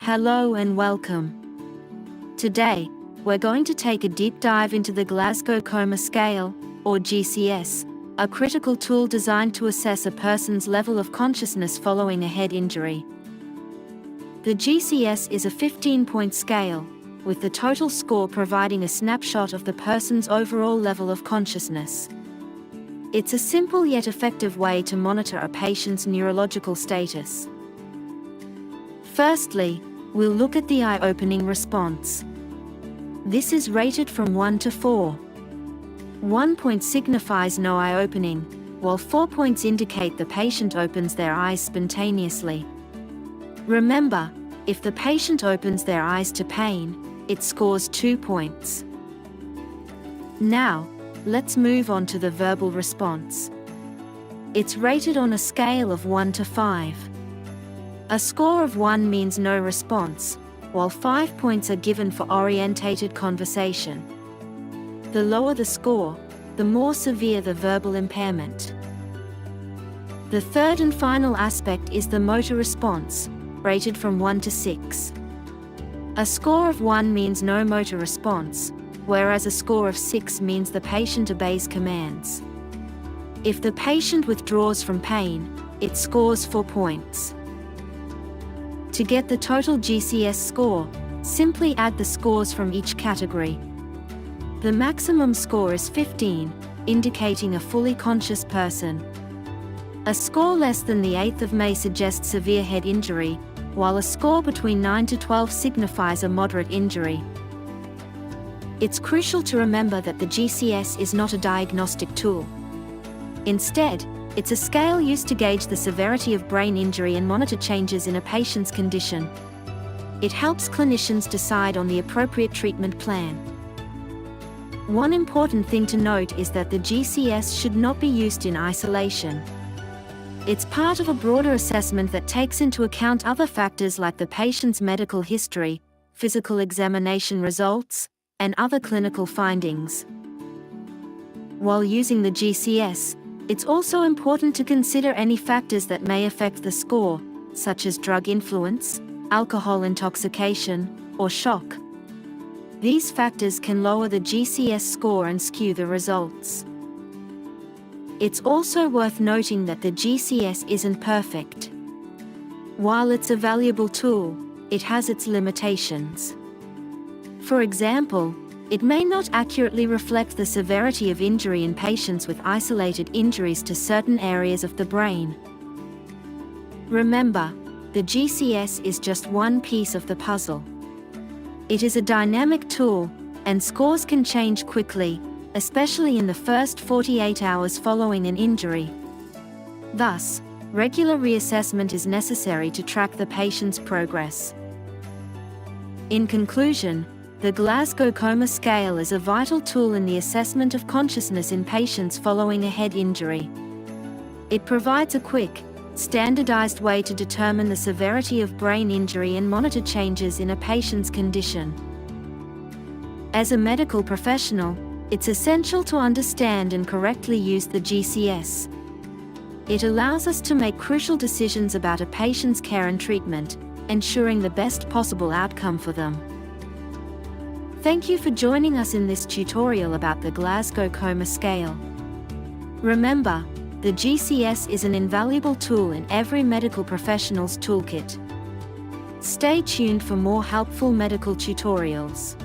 Hello and welcome. Today, we're going to take a deep dive into the Glasgow Coma Scale, or GCS, a critical tool designed to assess a person's level of consciousness following a head injury. The GCS is a 15-point scale, with the total score providing a snapshot of the person's overall level of consciousness. It's a simple yet effective way to monitor a patient's neurological status. Firstly, we'll look at the eye-opening response. This is rated from 1 to 4. 1 point signifies no eye opening, while 4 points indicate the patient opens their eyes spontaneously. Remember, if the patient opens their eyes to pain, it scores 2 points. Now, let's move on to the verbal response. It's rated on a scale of 1 to 5. A score of 1 means no response, while 5 points are given for orientated conversation. The lower the score, the more severe the verbal impairment. The third and final aspect is the motor response, rated from 1 to 6. A score of 1 means no motor response, whereas a score of 6 means the patient obeys commands. If the patient withdraws from pain, it scores 4 points. To get the total GCS score, simply add the scores from each category. The maximum score is 15, indicating a fully conscious person. A score less than the 8th of May suggests severe head injury, while a score between 9 to 12 signifies a moderate injury. It's crucial to remember that the GCS is not a diagnostic tool. Instead, it's a scale used to gauge the severity of brain injury and monitor changes in a patient's condition. It helps clinicians decide on the appropriate treatment plan. One important thing to note is that the GCS should not be used in isolation. It's part of a broader assessment that takes into account other factors like the patient's medical history, physical examination results, and other clinical findings. While using the GCS, it's also important to consider any factors that may affect the score, such as drug influence, alcohol intoxication, or shock. These factors can lower the GCS score and skew the results. It's also worth noting that the GCS isn't perfect. While it's a valuable tool, it has its limitations. For example, it may not accurately reflect the severity of injury in patients with isolated injuries to certain areas of the brain. Remember, the GCS is just one piece of the puzzle. It is a dynamic tool, and scores can change quickly, especially in the first 48 hours following an injury. Thus, regular reassessment is necessary to track the patient's progress. In conclusion, the Glasgow Coma Scale is a vital tool in the assessment of consciousness in patients following a head injury. It provides a quick, standardized way to determine the severity of brain injury and monitor changes in a patient's condition. As a medical professional, it's essential to understand and correctly use the GCS. It allows us to make crucial decisions about a patient's care and treatment, ensuring the best possible outcome for them. Thank you for joining us in this tutorial about the Glasgow Coma Scale. Remember, the GCS is an invaluable tool in every medical professional's toolkit. Stay tuned for more helpful medical tutorials.